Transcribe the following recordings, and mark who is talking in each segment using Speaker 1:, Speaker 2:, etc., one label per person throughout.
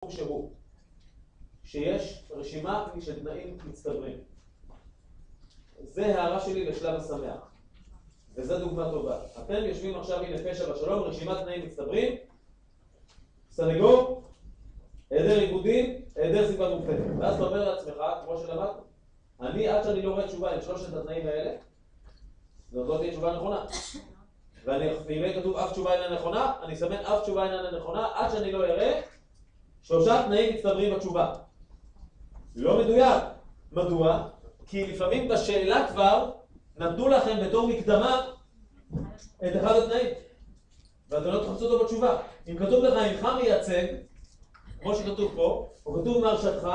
Speaker 1: שהוא שיש רשימה של תנאים מצטברים. זה הערה שלי לשלב השמח, וזו דוגמה טובה. אתם יושבים עכשיו, הנה פשע בשלום, רשימת תנאים מצטברים, סנגור, היעדר עיבודים, היעדר סיבה מופתת. ואז אתה אומר לעצמך, כמו שלמדנו, אני עד שאני לא רואה תשובה עם שלושת התנאים האלה, זאת לא תהיה תשובה נכונה. ואם יהיה כתוב אף תשובה אינה נכונה, אני אסמן אף תשובה אינה נכונה, עד שאני לא אראה שלושה תנאים מצטברים בתשובה. לא מדויק. מדוע? כי לפעמים בשאלה כבר נתנו לכם בתור מקדמה את אחד התנאים, ואתם לא תחפשו אותו בתשובה. אם כתוב לך אינך מייצג, כמו שכתוב פה, או כתוב מהרשתך,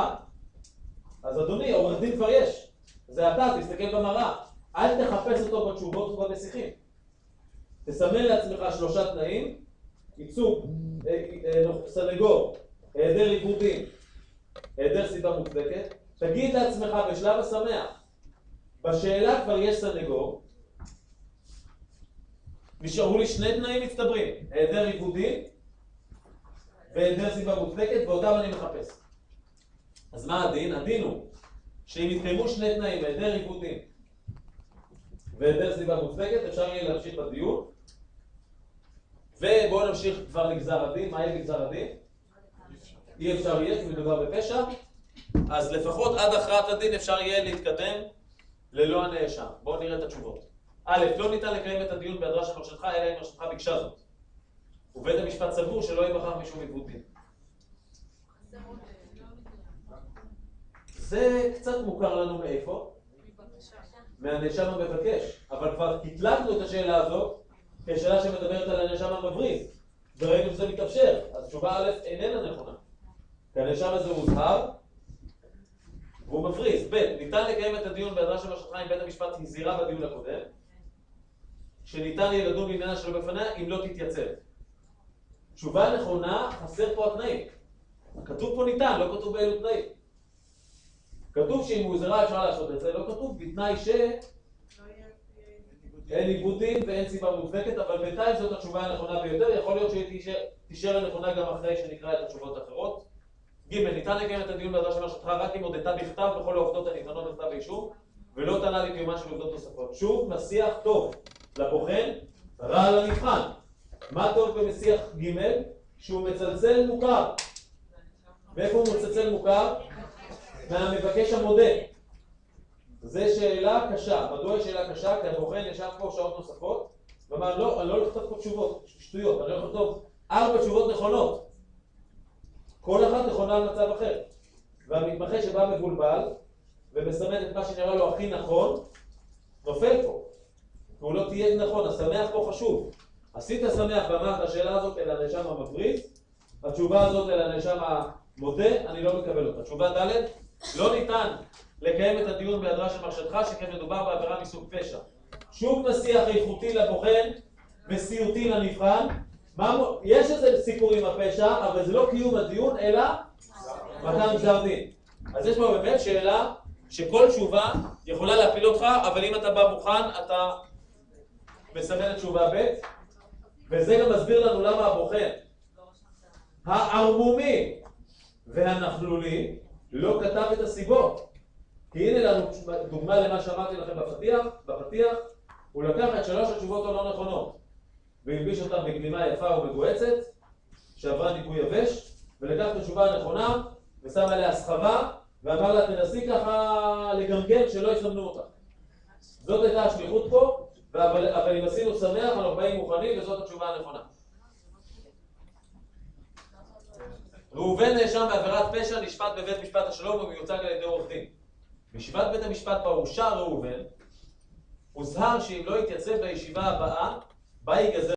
Speaker 1: אז אדוני, עורך דין כבר יש. זה אתה, תסתכל במראה. אל תחפש אותו בתשובות ובמסיחים. תסמן לעצמך שלושה תנאים, ייצוג, סנגור, היעדר עיבודים, היעדר סיבה מוצדקת. תגיד לעצמך בשלב השמח, בשאלה כבר יש סנגור, נשארו לי שני תנאים מצטברים, היעדר עיבודים והיעדר סיבה מוצדקת, ואותם אני מחפש. אז מה הדין? הדין הוא שאם יתקיימו שני תנאים, היעדר עיבודים והיעדר סיבה מוצדקת, אפשר יהיה להמשיך בדיון. ובואו נמשיך כבר לגזר הדין. מה יהיה בגזר הדין? אי אפשר יהיה, כי מדובר בפשע. אז לפחות עד הכרעת הדין אפשר יהיה להתקדם ללא הנאשם. בואו נראה את התשובות. א', לא ניתן לקיים את הדיון בהיעדרה של מרשתך, אלא אם מרשתך ביקשה זאת. ובית המשפט סבור שלא יהיה בכך משום עיוות דין. זה קצת מוכר לנו מאיפה? מהנאשם המבקש. אבל כבר קטלגנו את השאלה הזאת כשאלה שמדברת על הנאשם המבריז. וראינו שזה מתאפשר. אז תשובה א' איננה נכונה. כי הנאשם הזה הוזהר והוא מבריז. ב', ניתן לקיים את הדיון בהיעדרה של מרשתך אם בית המשפט הזהירה בדיון הקודם, שניתן יהיה לדון בעניינה שלא בפניה אם לא תתייצב. תשובה נכונה, חסר פה התנאים. כתוב פה ניתן, לא כתוב באילו תנאים. כתוב שאם הוא הוזהרה אפשר לעשות את זה, לא כתוב בתנאי אין עיבודים ואין סיבה מוצדקת, אבל בינתיים זאת התשובה הנכונה ביותר. יכול להיות שהיא תישאר הנכונה גם אחרי שנקרא את התשובות האחרות. ג', ניתן לקיים את הדיון בהיעדרה של מרשתך רק אם הודתה בכתב בכל העובדות הניתנות בכתב האישום, ולא טענה לקיומן של עובדות נוספות. שוב, מסיח טוב לבוחן, רע לנבחן. מה טוב במסיח ג'? שהוא מצלצל מוכר. ואיפה הוא מצלצל מוכר? מהמבקש המודה. זו שאלה קשה. מדוע היא שאלה קשה? כי הבוחן ישב פה שעות נוספות, ואמר, לא, אני לא הולך לכתוב פה תשובות, שטויות, אני הולך לכתוב 4 תשובות נכונות. כל אחת נכונה על מצב אחר. והמתמחה שבא מבולבל, ומסמן את מה שנראה לו הכי נכון, נופל פה. והוא לא תהיה נכון, השמח פה חשוב. עשית שמח ואמרת השאלה הזאת אל הנאשם המבריז, התשובה הזאת אל הנאשם המודה, אני לא מקבל אותה. תשובה ד', לא ניתן לקיים את הדיון בהיעדרה של מרשתך, שכן מדובר בעבירה מסוג פשע. שוב מסיח איכותי לבוחן וסיוטי לנבחן. יש איזה סיפור עם הפשע, אבל זה לא קיום הדיון, אלא מתן גזר דין. אז יש פה באמת שאלה שכל תשובה יכולה להפיל אותך, אבל אם אתה בא מוכן, אתה מסמן את תשובה ב', וזה גם מסביר לנו למה הבוחן הערמומי והנכלולי לא כתב את הסיבות. כי הנה לנו דוגמה למה שאמרתי לכם בפתיח, הוא לקח את 3 התשובות הלא נכונות והלביש אותם בגלימה יפה ומגועצת שעברה ניקוי יבש, ולקח את התשובה הנכונה ושם עליה סחבה ואמר לה תנסי ככה לגמגם שלא יסמנו אותה. זאת הייתה השליחות פה, אבל אם עשינו שמח אנחנו באים מוכנים, וזאת התשובה הנכונה. ראובן נאשם בעבירת פשע, נשפט בבית משפט השלום ומיוצג על ידי עורך דין. בישיבת בית המשפט בה הורשע ראובן, הוזהר שאם לא יתייצב בישיבה הבאה, בה ייגזר